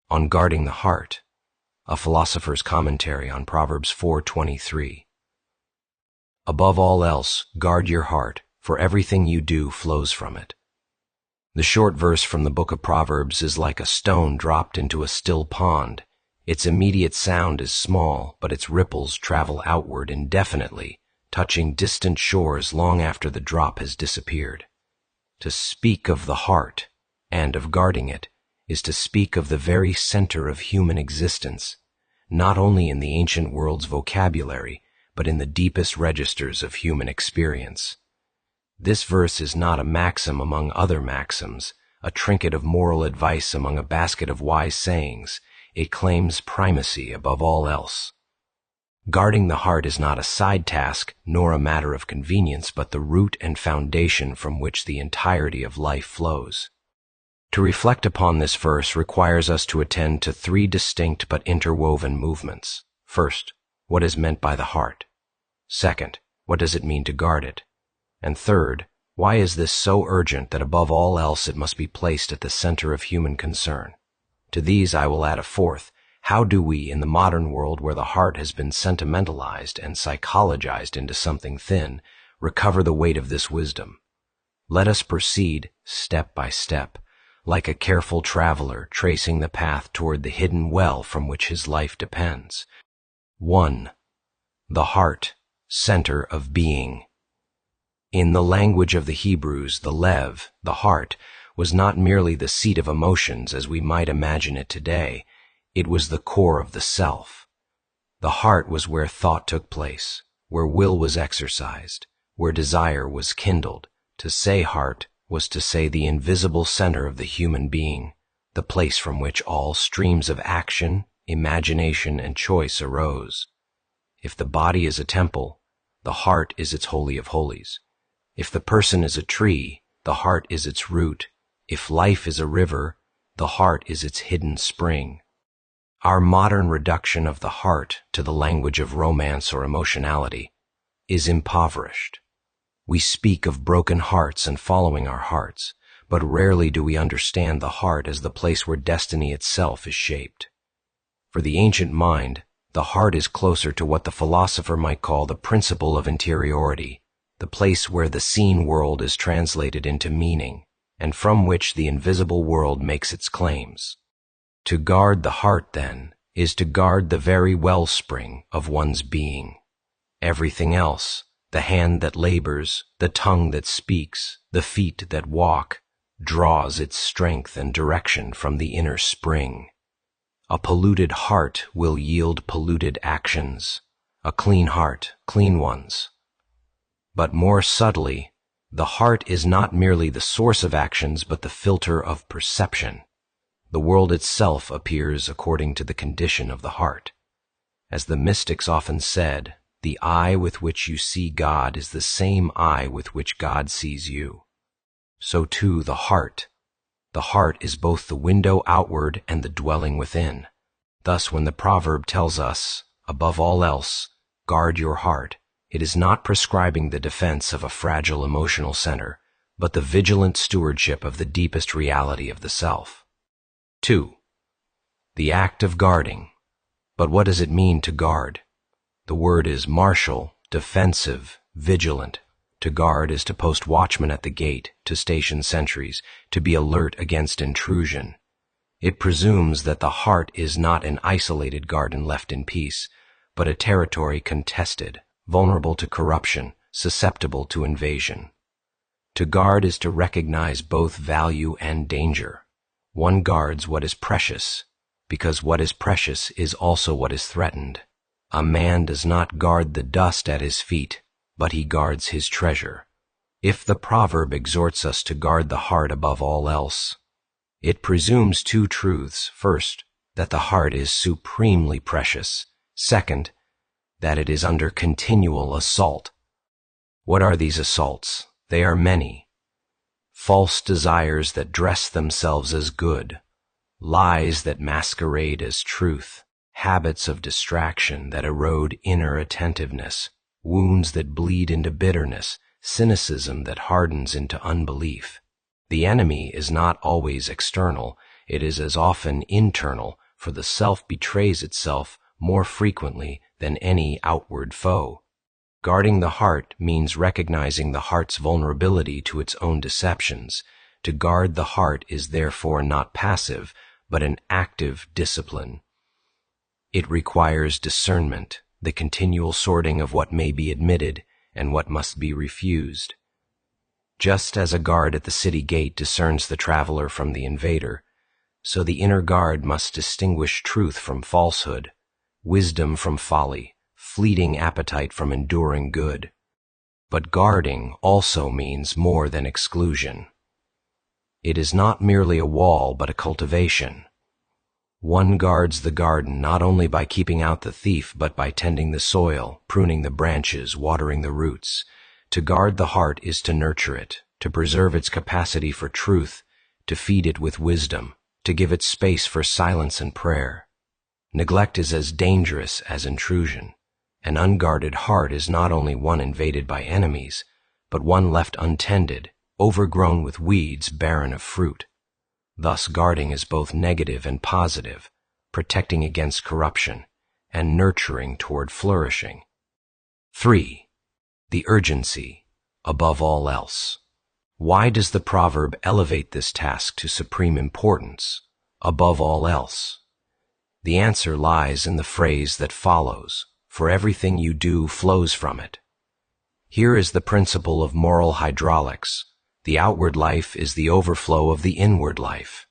on guarding the heart, a philosopher's commentary on Proverbs 4:23. Above all else, guard your heart, for everything you do flows from it. The short verse from the book of Proverbs is like a stone dropped into a still pond. Its immediate sound is small, but its ripples travel outward indefinitely, touching distant shores long after the drop has disappeared. To speak of the heart, and of guarding it, is to speak of the very center of human existence, not only in the ancient world's vocabulary, but in the deepest registers of human experience. This verse is not a maxim among other maxims, a trinket of moral advice among a basket of wise sayings. It claims primacy above all else. Guarding the heart is not a side task, nor a matter of convenience, but the root and foundation from which the entirety of life flows. To reflect upon this verse requires us to attend to three distinct but interwoven movements. First, what is meant by the heart? Second, what does it mean to guard it? And third, why is this so urgent that above all else it must be placed at the center of human concern? To these I will add a fourth. How do we, in the modern world where the heart has been sentimentalized and psychologized into something thin, recover the weight of this wisdom? Let us proceed step by step, like a careful traveler tracing the path toward the hidden well from which his life depends. 1. The heart, center of being. In the language of the Hebrews, the lev, the heart, was not merely the seat of emotions as we might imagine it today. It was the core of the self. The heart was where thought took place, where will was exercised, where desire was kindled. To say heart was to say the invisible center of the human being, the place from which all streams of action, imagination, and choice arose. If the body is a temple, the heart is its holy of holies. If the person is a tree, the heart is its root. If life is a river, the heart is its hidden spring. Our modern reduction of the heart to the language of romance or emotionality is impoverished. We speak of broken hearts and following our hearts, but rarely do we understand the heart as the place where destiny itself is shaped. For the ancient mind, the heart is closer to what the philosopher might call the principle of interiority, the place where the seen world is translated into meaning, and from which the invisible world makes its claims. To guard the heart, then, is to guard the very wellspring of one's being. Everything else, the hand that labors, the tongue that speaks, the feet that walk, draws its strength and direction from the inner spring. A polluted heart will yield polluted actions, a clean heart, clean ones. But more subtly, the heart is not merely the source of actions but the filter of perception. The world itself appears according to the condition of the heart. As the mystics often said, the eye with which you see God is the same eye with which God sees you. So too the heart. The heart is both the window outward and the dwelling within. Thus when the proverb tells us, above all else, guard your heart, it is not prescribing the defense of a fragile emotional center, but the vigilant stewardship of the deepest reality of the self. 2. The act of guarding. But what does it mean to guard? The word is martial, defensive, vigilant. To guard is to post watchmen at the gate, to station sentries, to be alert against intrusion. It presumes that the heart is not an isolated garden left in peace, but a territory contested, vulnerable to corruption, susceptible to invasion. To guard is to recognize both value and danger. One guards what is precious, because what is precious is also what is threatened. A man does not guard the dust at his feet, but he guards his treasure. If the proverb exhorts us to guard the heart above all else, it presumes two truths. First, that the heart is supremely precious. Second, that it is under continual assault. What are these assaults? They are many. False desires that dress themselves as good, lies that masquerade as truth, habits of distraction that erode inner attentiveness, wounds that bleed into bitterness, cynicism that hardens into unbelief. The enemy is not always external, it is as often internal, for the self betrays itself more frequently than any outward foe. Guarding the heart means recognizing the heart's vulnerability to its own deceptions. To guard the heart is therefore not passive, but an active discipline. It requires discernment, the continual sorting of what may be admitted and what must be refused. Just as a guard at the city gate discerns the traveler from the invader, so the inner guard must distinguish truth from falsehood, wisdom from folly, fleeting appetite from enduring good. But guarding also means more than exclusion. It is not merely a wall, but a cultivation. One guards the garden not only by keeping out the thief, but by tending the soil, pruning the branches, watering the roots. To guard the heart is to nurture it, to preserve its capacity for truth, to feed it with wisdom, to give it space for silence and prayer. Neglect is as dangerous as intrusion. An unguarded heart is not only one invaded by enemies, but one left untended, overgrown with weeds, barren of fruit. Thus guarding is both negative and positive, protecting against corruption and nurturing toward flourishing. 3. The urgency, above all else. Why does the proverb elevate this task to supreme importance, above all else? The answer lies in the phrase that follows, for everything you do flows from it. Here is the principle of moral hydraulics. The outward life is the overflow of the inward life.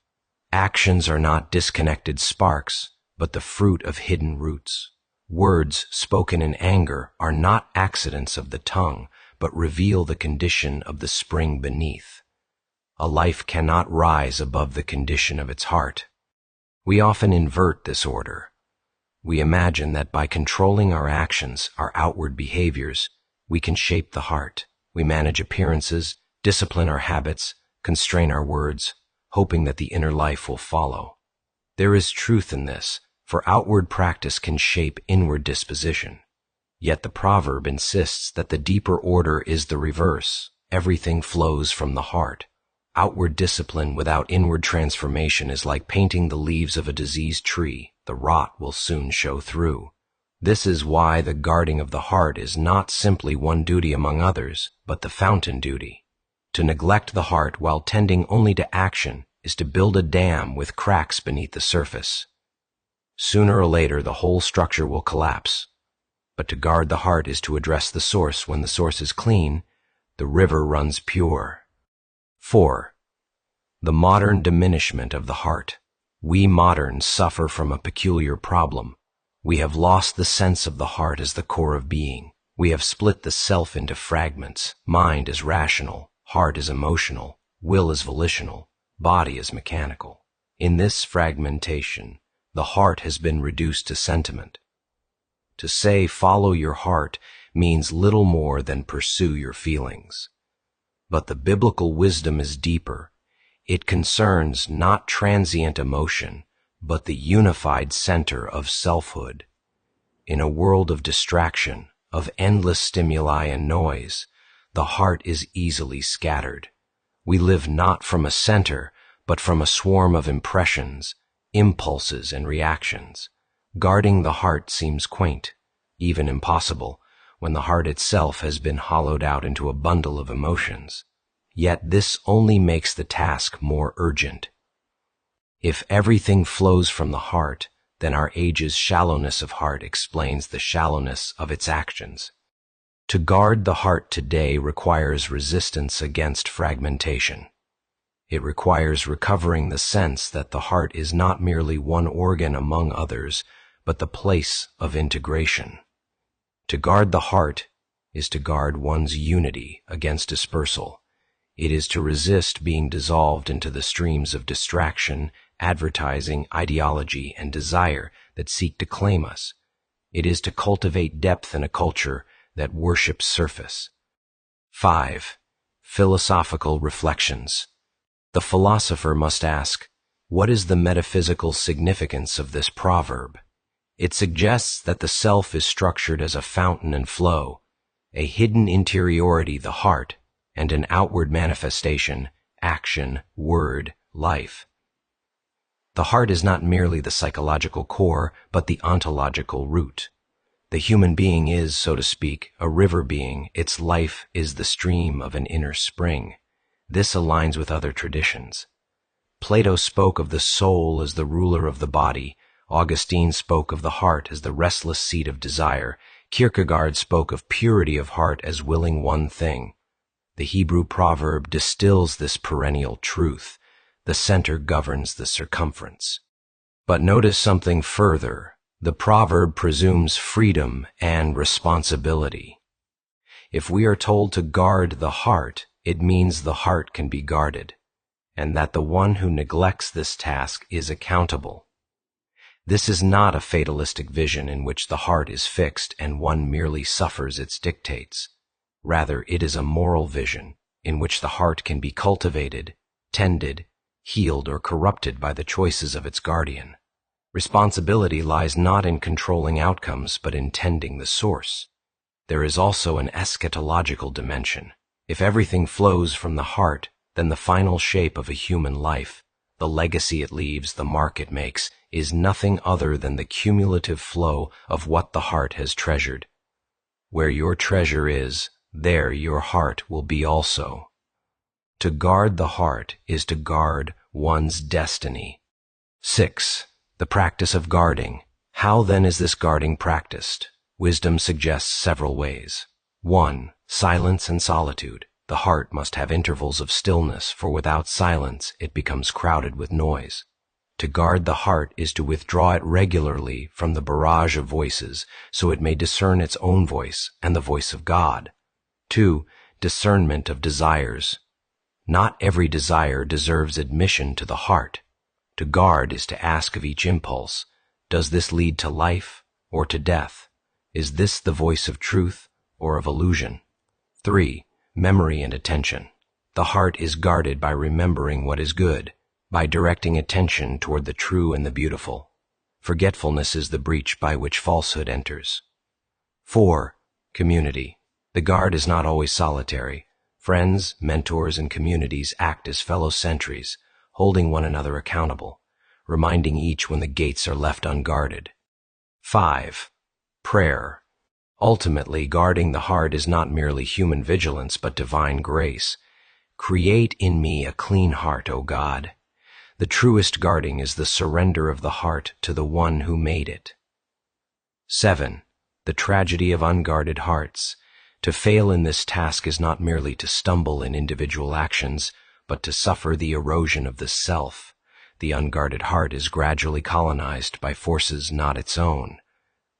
Actions are not disconnected sparks, but the fruit of hidden roots. Words spoken in anger are not accidents of the tongue, but reveal the condition of the spring beneath. A life cannot rise above the condition of its heart. We often invert this order. We imagine that by controlling our actions, our outward behaviors, we can shape the heart. We manage appearances, discipline our habits, constrain our words, hoping that the inner life will follow. There is truth in this, for outward practice can shape inward disposition. Yet the proverb insists that the deeper order is the reverse. Everything flows from the heart. Outward discipline without inward transformation is like painting the leaves of a diseased tree. The rot will soon show through. This is why the guarding of the heart is not simply one duty among others, but the fountain duty. To neglect the heart while tending only to action is to build a dam with cracks beneath the surface. Sooner or later, the whole structure will collapse. But to guard the heart is to address the source. When the source is clean, the river runs pure. 4. The modern diminishment of the heart. We moderns suffer from a peculiar problem. We have lost the sense of the heart as the core of being. We have split the self into fragments. Mind is rational, heart is emotional, will is volitional, body is mechanical. In this fragmentation, the heart has been reduced to sentiment. To say follow your heart means little more than pursue your feelings. But the biblical wisdom is deeper. It concerns not transient emotion, but the unified center of selfhood. In a world of distraction, of endless stimuli and noise, the heart is easily scattered. We live not from a center, but from a swarm of impressions, impulses, and reactions. Guarding the heart seems quaint, even impossible, when the heart itself has been hollowed out into a bundle of emotions. Yet this only makes the task more urgent. If everything flows from the heart, then our age's shallowness of heart explains the shallowness of its actions. To guard the heart today requires resistance against fragmentation. It requires recovering the sense that the heart is not merely one organ among others, but the place of integration. To guard the heart is to guard one's unity against dispersal. It is to resist being dissolved into the streams of distraction, advertising, ideology, and desire that seek to claim us. It is to cultivate depth in a culture that worships surface. 5. Philosophical reflections. The philosopher must ask, what is the metaphysical significance of this proverb? It suggests that the self is structured as a fountain and flow, a hidden interiority, the heart, and an outward manifestation, action, word, life. The heart is not merely the psychological core, but the ontological root. The human being is, so to speak, a river being. Its life is the stream of an inner spring. This aligns with other traditions. Plato spoke of the soul as the ruler of the body. Augustine spoke of the heart as the restless seat of desire. Kierkegaard spoke of purity of heart as willing one thing. The Hebrew proverb distills this perennial truth. The center governs the circumference. But notice something further. The proverb presumes freedom and responsibility. If we are told to guard the heart, it means the heart can be guarded, and that the one who neglects this task is accountable. This is not a fatalistic vision in which the heart is fixed and one merely suffers its dictates. Rather, it is a moral vision in which the heart can be cultivated, tended, healed, or corrupted by the choices of its guardian. Responsibility lies not in controlling outcomes, but in tending the source. There is also an eschatological dimension. If everything flows from the heart, then the final shape of a human life, the legacy it leaves, the mark it makes, is nothing other than the cumulative flow of what the heart has treasured. Where your treasure is, there your heart will be also. To guard the heart is to guard one's destiny. 6. The practice of guarding. How then is this guarding practiced? Wisdom suggests several ways. 1. Silence and solitude. The heart must have intervals of stillness, for without silence it becomes crowded with noise. To guard the heart is to withdraw it regularly from the barrage of voices, so it may discern its own voice and the voice of God. 2. Discernment of desires. Not every desire deserves admission to the heart. To guard is to ask of each impulse, does this lead to life or to death? Is this the voice of truth or of illusion? 3. Memory and attention. The heart is guarded by remembering what is good, by directing attention toward the true and the beautiful. Forgetfulness is the breach by which falsehood enters. 4. Community. The guard is not always solitary. Friends, mentors, and communities act as fellow sentries, holding one another accountable, reminding each when the gates are left unguarded. 5. Prayer. Ultimately, guarding the heart is not merely human vigilance, but divine grace. Create in me a clean heart, O God. The truest guarding is the surrender of the heart to the one who made it. 7. The tragedy of unguarded hearts. To fail in this task is not merely to stumble in individual actions, but to suffer the erosion of the self. The unguarded heart is gradually colonized by forces not its own.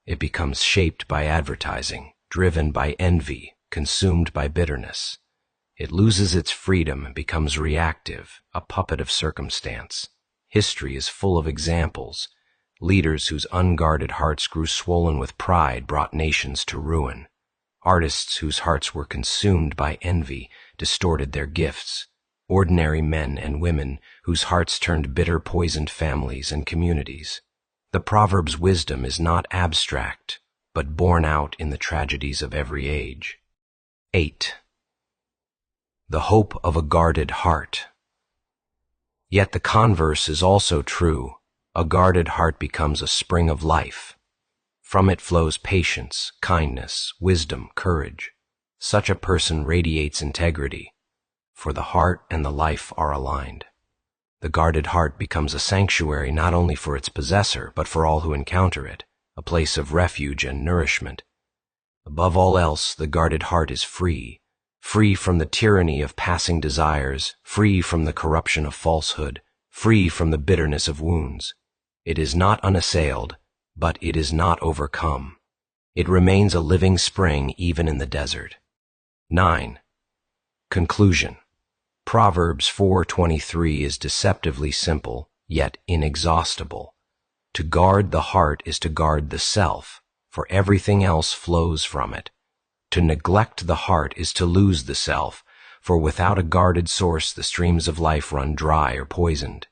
It becomes shaped by advertising, driven by envy, consumed by bitterness. It loses its freedom and becomes reactive, a puppet of circumstance. History is full of examples. Leaders whose unguarded hearts grew swollen with pride brought nations to ruin. Artists whose hearts were consumed by envy distorted their gifts. Ordinary men and women whose hearts turned bitter poisoned families and communities. The proverb's wisdom is not abstract, but borne out in the tragedies of every age. 8. The hope of a guarded heart. Yet the converse is also true. A guarded heart becomes a spring of life. From it flows patience, kindness, wisdom, courage. Such a person radiates integrity, for the heart and the life are aligned. The guarded heart becomes a sanctuary not only for its possessor, but for all who encounter it, a place of refuge and nourishment. Above all else, the guarded heart is free, free from the tyranny of passing desires, free from the corruption of falsehood, free from the bitterness of wounds. It is not unassailed, but it is not overcome. It remains a living spring even in the desert. 9. Conclusion. Proverbs 4:23 is deceptively simple, yet inexhaustible. To guard the heart is to guard the self, for everything else flows from it. To neglect the heart is to lose the self, for without a guarded source the streams of life run dry or poisoned.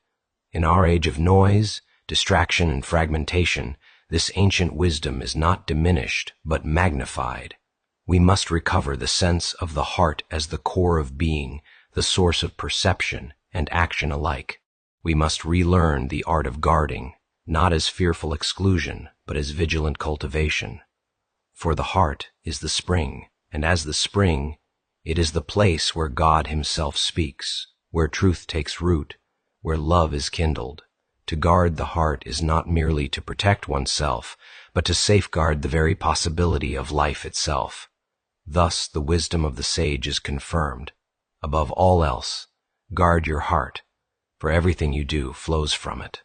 In our age of noise, distraction, and fragmentation, this ancient wisdom is not diminished, but magnified. We must recover the sense of the heart as the core of being, the source of perception and action alike. We must relearn the art of guarding, not as fearful exclusion, but as vigilant cultivation. For the heart is the spring, and as the spring, it is the place where God himself speaks, where truth takes root, where love is kindled. To guard the heart is not merely to protect oneself, but to safeguard the very possibility of life itself. Thus the wisdom of the sage is confirmed. Above all else, guard your heart, for everything you do flows from it.